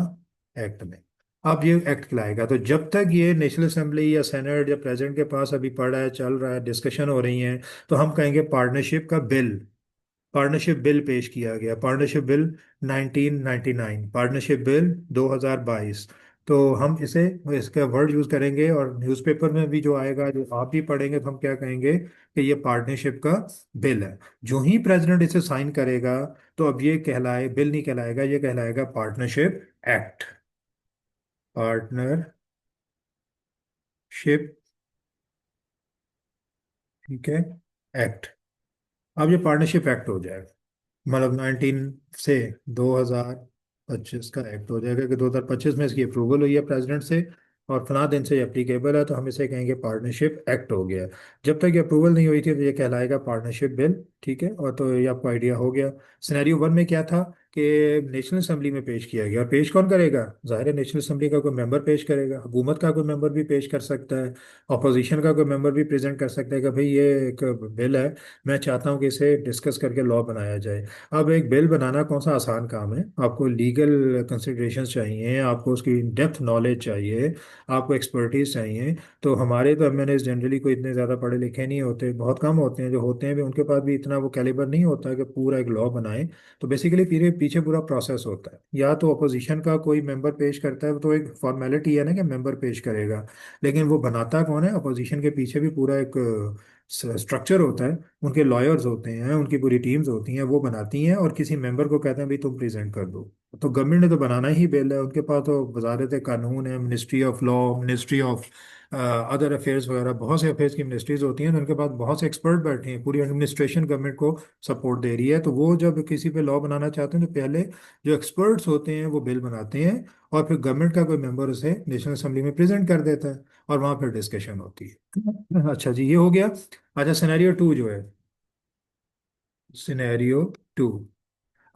A: एक्ट में। अब ये एक्ट कहलाएगा। तो जब तक ये नेशनल असेंबली या सेनेट या प्रेसिडेंट के पास अभी पड़ा है, चल रहा है, डिस्कशन हो रही है, तो हम कहेंगे पार्टनरशिप का बिल, पार्टनरशिप बिल पेश किया गया, पार्टनरशिप बिल 1999, पार्टनरशिप बिल 2022। तो हम इसे, इसका वर्ड यूज करेंगे, और न्यूज़पेपर में भी जो आएगा, जो आप भी पढ़ेंगे, तो हम क्या कहेंगे कि ये पार्टनरशिप का बिल है। जो ही प्रेसिडेंट इसे साइन करेगा, तो अब ये कहलाए, बिल नहीं कहलाएगा, ये कहलाएगा पार्टनरशिप एक्ट, पार्टनरशिप, ठीक है, एक्ट। अब ये पार्टनरशिप एक्ट हो जाएगा, मतलब 19 से 2025 का एक्ट हो जाएगा, कि 2025 में इसकी अप्रूवल हुई है प्रेसिडेंट से, और फला दिन से एप्लीकेबल है, तो हम इसे कहेंगे पार्टनरशिप एक्ट हो गया। जब तक ये अप्रूवल नहीं हुई थी, तो ये कहलाएगा पार्टनरशिप बिल, ठीक है। और तो ये आपको आइडिया हो गया। सिनेरियो वन में क्या था कि नेशनल असेंबली में पेश किया गया, और पेश कौन करेगा, जाहिर है नेशनल असेंबली का कोई मेंबर पेश करेगा, हुकूमत का कोई मेंबर भी पेश कर सकता है, अपोजिशन का कोई मेंबर भी प्रेजेंट कर सकता है कि भाई ये एक बिल है, मैं चाहता हूँ कि इसे डिस्कस करके लॉ बनाया जाए। अब एक बिल बनाना कौन सा आसान काम है, आपको लीगल कंसिडरेशंस चाहिए, आपको उसकी डेप्थ नॉलेज चाहिए, आपको एक्सपर्टीज चाहिए। तो हमारे तो एमएनएस जनरली कोई इतने ज़्यादा पढ़े लिखे नहीं होते, बहुत कम होते हैं, जो होते हैं भी उनके पास भी इतना वो कैलिबर नहीं होता कि पूरा एक लॉ बनाए। तो बेसिकली पीछे पीछे पूरा प्रोसेस होता है, या तो अपोजिशन का कोई मेंबर पेश करता है, तो एक फॉर्मेलिटी है ना कि मेंबर पेश करेगा, लेकिन वो बनाता कौन है, अपोजिशन के पीछे भी पूरा एक स्ट्रक्चर होता है, उनके लॉयर्स होते हैं, उनकी पूरी टीम्स होती हैं, वो बनाती हैं, और किसी मेंबर को कहते हैं भाई तुम प्रेजेंट कर दो। तो गवर्नमेंट ने तो बनाना ही बिल है, उनके पास तो वजारत कानून है, ministry of law, ministry of other affairs वगैरह, बहुत से अफेयर्स की मिनिस्ट्रीज होती हैं, तो उनके पास बहुत से एक्सपर्ट बैठे हैं, पूरी एडमिनिस्ट्रेशन गवर्नमेंट को सपोर्ट दे रही है। तो वो जब किसी पे लॉ बनाना चाहते हैं, तो पहले जो एक्सपर्ट्स होते हैं वो बिल बनाते हैं, और फिर गवर्नमेंट का कोई मेंबर उसे नेशनल असेंबली में प्रेजेंट कर देता है, और वहाँ फिर डिस्कशन होती है। अच्छा जी, ये हो गया। अच्छा, सिनेरियो टू जो है, सिनेरियो टू,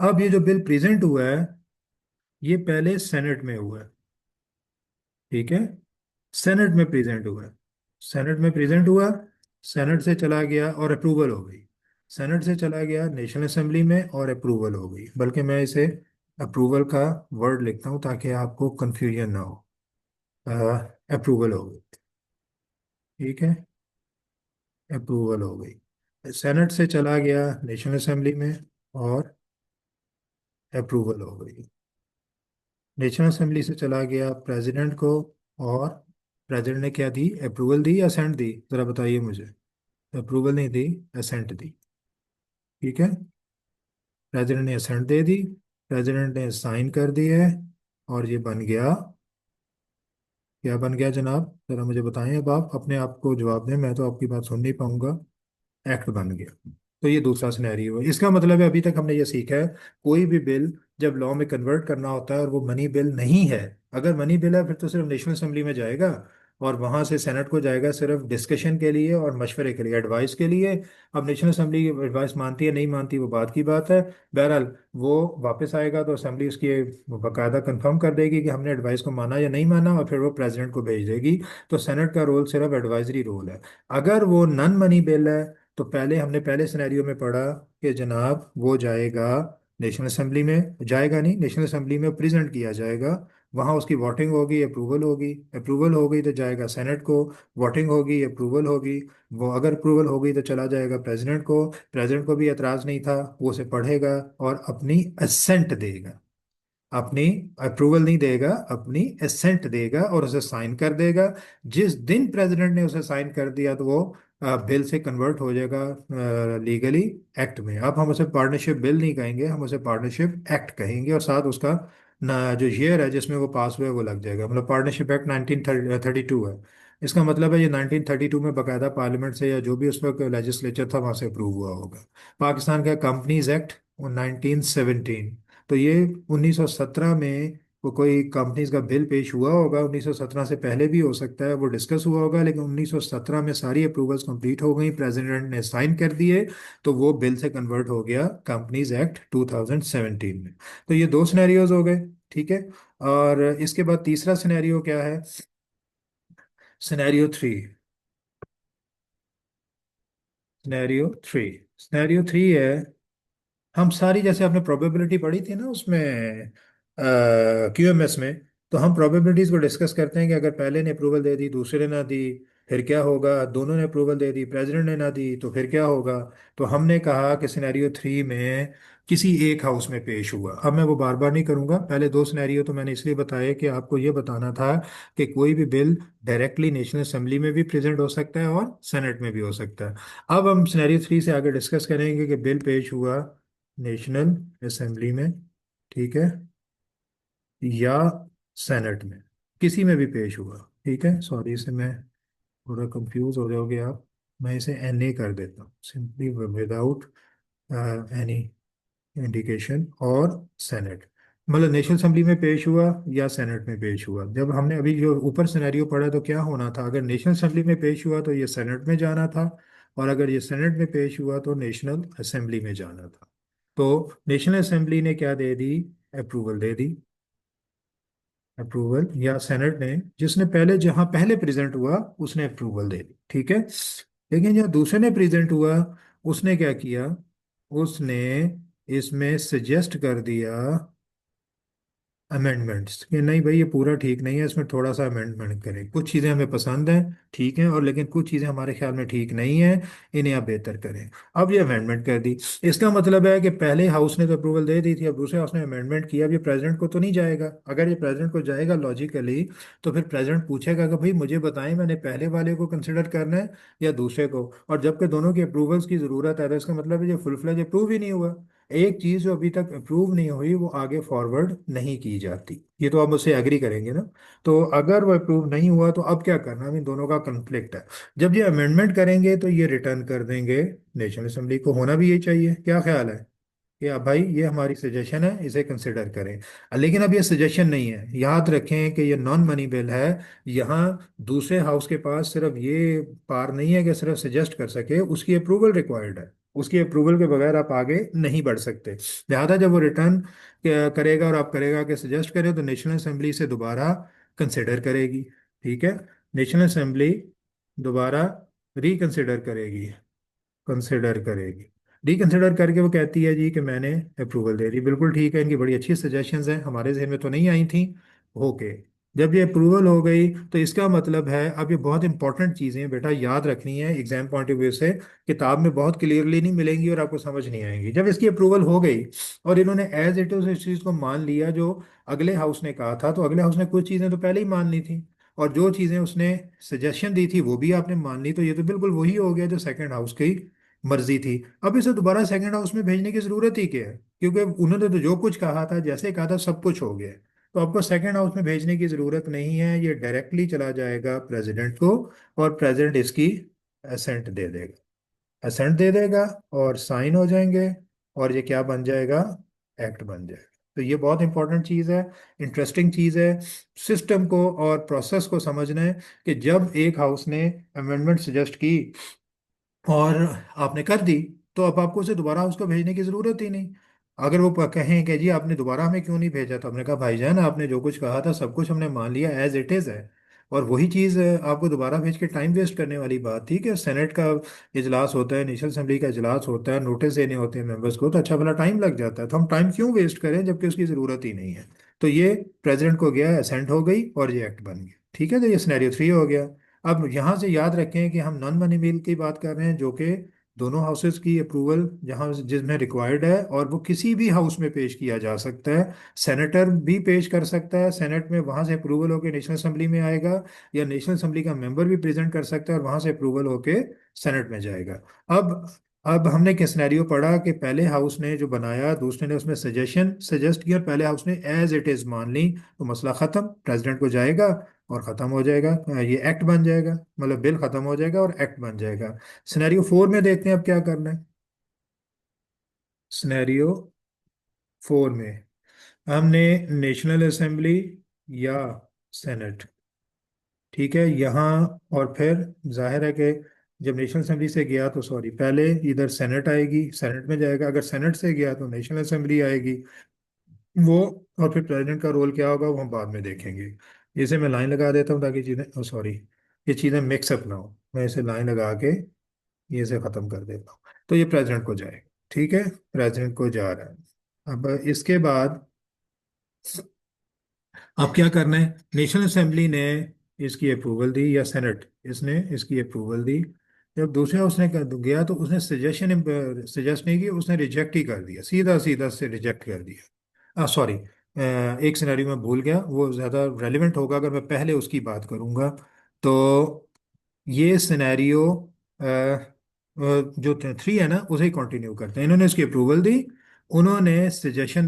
A: अब ये जो बिल प्रेजेंट हुआ है, ये पहले सेनेट में हुआ है, ठीक है, सेनेट में प्रेजेंट हुआ है, सेनेट में प्रेजेंट हुआ, सेनेट से चला गया और अप्रूवल हो गई, सेनेट से चला गया नेशनल असेंबली में और अप्रूवल हो गई, बल्कि मैं इसे अप्रूवल का वर्ड लिखता हूँ ताकि आपको कंफ्यूजन ना हो। अप्रूवल हो गई, ठीक है, अप्रूवल हो गई, सेनेट से चला गया नेशनल असेंबली में, और अप्रूवल हो गई, नेशनल असेंबली से चला गया प्रेसिडेंट को, और प्रेसिडेंट ने क्या दी, अप्रूवल दी या असेंट दी, जरा बताइए मुझे। अप्रूवल नहीं दी, असेंट दी, ठीक है, प्रेसिडेंट ने असेंट दे दी, प्रेसिडेंट ने साइन कर दी है, और ये बन गया, क्या बन गया जनाब, जरा मुझे बताएं, अब आप अपने आप को जवाब दें, मैं तो आपकी बात सुन नहीं पाऊंगा। एक्ट बन गया। तो ये दूसरा सिनेरियो है। इसका मतलब है अभी तक हमने ये सीखा है, कोई भी बिल जब लॉ में कन्वर्ट करना होता है और वो मनी बिल नहीं है, अगर मनी बिल है फिर तो सिर्फ नेशनल असेंबली में जाएगा, और वहाँ से सेनेट को जाएगा सिर्फ डिस्कशन के लिए और मशवरे के लिए, एडवाइस के लिए। अब नेशनल असेंबली की एडवाइस मानती है नहीं मानती वो बात की बात है। बहरहाल वो वापस आएगा तो असेंबली उसकी बाकायदा कंफर्म कर देगी कि हमने एडवाइस को माना या नहीं माना, और फिर वो प्रेसिडेंट को भेज देगी। तो सेनेट का रोल सिर्फ एडवाइजरी रोल है। अगर वो नन मनी बिल है तो पहले हमने पहले सिनेरियो में पढ़ा कि जनाब वो जाएगा नेशनल असेंबली में, जाएगा नहीं, नेशनल असेंबली में प्रेजेंट किया जाएगा। वहाँ उसकी वोटिंग होगी, अप्रूवल होगी, अप्रूवल हो गई तो जाएगा सेनेट को, वोटिंग होगी, अप्रूवल होगी। वो अगर अप्रूवल हो गई तो चला जाएगा प्रेसिडेंट को। प्रेसिडेंट को भी एतराज़ नहीं था, वो उसे पढ़ेगा और अपनी असेंट देगा। अपनी अप्रूवल नहीं देगा, अपनी असेंट देगा और उसे साइन कर देगा। जिस दिन प्रेसिडेंट ने उसे साइन कर दिया तो वो बिल से कन्वर्ट हो जाएगा लीगली एक्ट में। अब हम उसे पार्टनरशिप बिल नहीं कहेंगे, हम उसे पार्टनरशिप एक्ट कहेंगे, और साथ उसका ना जो ईयर है जिसमें वो पास हुआ है वो लग जाएगा। मतलब पार्टनरशिप एक्ट 1932 है। इसका मतलब है ये 1932 में बाकायदा पार्लियामेंट से या जो भी उस वक्त लेजिस्लेचर था वहां से अप्रूव हुआ होगा। पाकिस्तान का कंपनीज एक्ट 1917। तो ये 1917 में वो कोई कंपनीज का बिल पेश हुआ होगा, 1917 से पहले भी हो सकता है वो डिस्कस हुआ होगा, लेकिन 1917 में सारी अप्रूवल्स कंप्लीट हो गई, प्रेसिडेंट ने साइन कर दिए, तो वो बिल से कन्वर्ट हो गया कंपनीज एक्ट 2017 में। तो ये दो सिनेरियोज हो गए, ठीक है। और इसके बाद तीसरा सिनेरियो क्या है? सिनेरियो 3। सिनेरियो 3 है, हम सारी जैसे आपने प्रोबेबिलिटी पढ़ी थी ना उसमें क्यूएमएस में, तो हम प्रोबेबिलिटीज को डिस्कस करते हैं कि अगर पहले ने अप्रूवल दे दी, दूसरे ने ना दी, फिर क्या होगा। दोनों ने अप्रूवल दे दी, प्रेसिडेंट ने ना दी, तो फिर क्या होगा। तो हमने कहा कि सिनेरियो 3 में किसी एक हाउस में पेश हुआ। अब मैं वो बार बार नहीं करूंगा, पहले दो सिनेरियो तो मैंने इसलिए बताया कि आपको ये बताना था कि कोई भी बिल डायरेक्टली नेशनल असेंबली में भी प्रेजेंट हो सकता है और सेनेट में भी हो सकता है। अब हम सिनेरियो 3 से आगे डिस्कस करेंगे कि बिल पेश हुआ नेशनल असेंबली में, ठीक है, या सेनेट में, किसी में भी पेश हुआ, ठीक है। सॉरी इसे मैं थोड़ा कंफ्यूज हो जाओगे आप, मैं इसे एनए कर देता हूँ सिंपली, विदाउट एनी इंडिकेशन। और सेनेट मतलब नेशनल असेंबली में पेश हुआ या सेनेट में पेश हुआ। जब हमने अभी जो ऊपर सिनेरियो पढ़ा तो क्या होना था, अगर नेशनल असेंबली में पेश हुआ तो ये सेनेट में जाना था, और अगर ये सेनेट में पेश हुआ तो नेशनल असेंबली में जाना था। तो नेशनल असेंबली ने क्या दे दी? अप्रूवल दे दी। अप्रूवल, या सेनेट ने, जिसने पहले जहां पहले प्रेजेंट हुआ उसने अप्रूवल दे दी, ठीक है। लेकिन जहाँ दूसरे ने प्रेजेंट हुआ उसने क्या किया? उसने इसमें सजेस्ट कर दिया अमेंडमेंट्स, कि नहीं भाई ये पूरा ठीक नहीं है, इसमें थोड़ा सा अमेंडमेंट करें, कुछ चीज़ें हमें पसंद हैं, ठीक हैं, और लेकिन कुछ चीज़ें हमारे ख्याल में ठीक नहीं हैं, इन्हें आप बेहतर करें। अब ये अमेंडमेंट कर दी। इसका मतलब है कि पहले हाउस ने तो अप्रूवल दे दी थी, अब दूसरे हाउस ने अमेंडमेंट किया। अब ये प्रेसिडेंट को तो नहीं जाएगा। अगर ये प्रेसिडेंट को जाएगा लॉजिकली, तो फिर प्रेसिडेंट पूछेगा कि भाई मुझे बताएं मैंने पहले वाले को कंसिडर करना है या दूसरे को। और जबकि दोनों की अप्रूवल्स की ज़रूरत है, तो इसका मतलब है ये फुल फ्लेज अप्रूव ही नहीं हुआ। एक चीज जो अभी तक अप्रूव नहीं हुई वो आगे फॉरवर्ड नहीं की जाती, ये तो आप मुझसे एग्री करेंगे ना। तो अगर वो अप्रूव नहीं हुआ तो अब क्या करना, इन दोनों का कन्फ्लिक्ट है। जब ये अमेंडमेंट करेंगे तो ये रिटर्न कर देंगे नेशनल असेंबली को, होना भी यही चाहिए। क्या ख्याल है कि अब भाई ये हमारी सजेशन है, इसे कंसिडर करें। लेकिन अब ये सजेशन नहीं है, याद रखें कि ये नॉन मनी बिल है। यहाँ दूसरे हाउस के पास सिर्फ ये पार नहीं है कि सिर्फ सजेस्ट कर सके, उसकी अप्रूवल रिक्वायर्ड है। उसकी अप्रूवल के बगैर आप आगे नहीं बढ़ सकते। लिहाजा जब वो रिटर्न करेगा और आप करेगा कि सजेस्ट करें, तो नेशनल असेंबली से दोबारा कंसिडर करेगी, ठीक है। नेशनल असेंबली दोबारा रिकंसिडर करेगी, कंसिडर करेगी। रिकंसिडर करके वो कहती है जी कि मैंने अप्रूवल दे दी, बिल्कुल ठीक है, इनकी बड़ी अच्छी सजेशंस हैं, हमारे जहन में तो नहीं आई थी। ओके, जब ये अप्रूवल हो गई तो इसका मतलब है, अब ये बहुत इंपॉर्टेंट चीज़ें बेटा याद रखनी है एग्जाम पॉइंट ऑफ व्यू से, किताब में बहुत क्लियरली नहीं मिलेंगी और आपको समझ नहीं आएंगी। जब इसकी अप्रूवल हो गई और इन्होंने एज इट इज इस चीज़ को मान लिया जो अगले हाउस ने कहा था, तो अगले हाउस ने कुछ चीज़ें तो पहले ही मान ली थी, और जो चीज़ें उसने सजेशन दी थी वो भी आपने मान ली, तो ये तो बिल्कुल वही हो गया जो सेकंड हाउस की मर्जी थी। अब इसे दोबारा सेकंड हाउस में भेजने की जरूरत ही क्या है, क्योंकि उन्होंने तो जो कुछ कहा था, जैसे कहा था, सब कुछ हो गया। तो आपको सेकंड हाउस में भेजने की जरूरत नहीं है, ये डायरेक्टली चला जाएगा प्रेसिडेंट को, और प्रेसिडेंट इसकी असेंट दे देगा, असेंट दे देगा और साइन हो जाएंगे, और ये क्या बन जाएगा? एक्ट बन जाएगा। तो ये बहुत इंपॉर्टेंट चीज़ है, इंटरेस्टिंग चीज़ है। सिस्टम को और प्रोसेस को समझना है कि जब एक हाउस ने अमेंडमेंट सजेस्ट की और आपने कर दी, तो अब आपको उसे दोबारा उसको भेजने की ज़रूरत ही नहीं। अगर वो कहें कि जी आपने दोबारा हमें क्यों नहीं भेजा, तो हमने कहा भाईजान आपने जो कुछ कहा था सब कुछ हमने मान लिया, एज इट इज़ है। और वही चीज़ आपको दोबारा भेज के टाइम वेस्ट करने वाली बात थी कि सेनेट का इजलास होता है, नेशनल असेंबली का इजलास होता है, नोटिस देने होते हैं मेंबर्स को, तो अच्छा भला टाइम लग जाता है, तो हम टाइम क्यों वेस्ट करें जबकि उसकी ज़रूरत ही नहीं है। तो ये प्रेसिडेंट को गया, असेंट हो गई और ये एक्ट बन गया। ठीक है, तो ये सिनेरियो 3 हो गया। अब यहाँ से याद रखें कि हम नॉन मनी बिल की बात कर रहे हैं, जो कि दोनों हाउसेस की अप्रूवल जहाँ जिसमें रिक्वायर्ड है, और वो किसी भी हाउस में पेश किया जा सकता है। सेनेटर भी पेश कर सकता है, सेनेट में वहाँ से अप्रूवल होकर नेशनल असेंबली में आएगा, या नेशनल असेंबली का मेंबर भी प्रेजेंट कर सकता है और वहाँ से अप्रूवल होके सेनेट में जाएगा। अब अब हमने क्या सिनेरियो पढ़ा कि पहले हाउस ने जो बनाया, दूसरे ने उसमें सजेशन सजेस्ट किया, पहले हाउस ने एज इट इज़ मान ली, तो मसला ख़त्म, प्रेसिडेंट को जाएगा और ख़त्म हो जाएगा, ये एक्ट बन जाएगा, मतलब बिल ख़त्म हो जाएगा और एक्ट बन जाएगा। सिनेरियो 4 में देखते हैं अब क्या करना है। सिनेरियो 4 में हमने नेशनल असेंबली या सेनेट, ठीक है, यहाँ, और फिर जाहिर है कि जब नेशनल असेंबली से गया तो सॉरी, पहले इधर सेनेट आएगी, सेनेट में जाएगा, अगर सेनेट से गया तो नेशनल असेंबली आएगी वो, और फिर प्रेसिडेंट का रोल क्या होगा वो हम बाद में देखेंगे। इसे मैं लाइन लगा देता हूँ ताकि चीज़ें, सॉरी, ये चीज़ें मिक्सअप ना हो, मैं इसे लाइन लगा के ये से ख़त्म कर देता हूँ। तो ये प्रेसिडेंट को जाएगा, ठीक है, प्रेसिडेंट को जा रहा है। अब इसके बाद अब क्या करना है, नेशनल असेंबली ने इसकी अप्रूवल दी या सेनेट, इसने इसकी अप्रूवल दी। जब दूसरे उसने गया तो उसने सजेशन सजेस्ट नहीं किया, उसने रिजेक्ट ही कर दिया, सीधा सीधा से रिजेक्ट कर दिया। सॉरी, एक सिनेरियो में भूल गया, वो ज़्यादा रेलिवेंट होगा अगर मैं पहले उसकी बात करूंगा। तो ये सिनेरियो जो 3 है ना, उसे ही कंटिन्यू करते हैं। इन्होंने इसकी अप्रूवल दी, उन्होंने सजेशन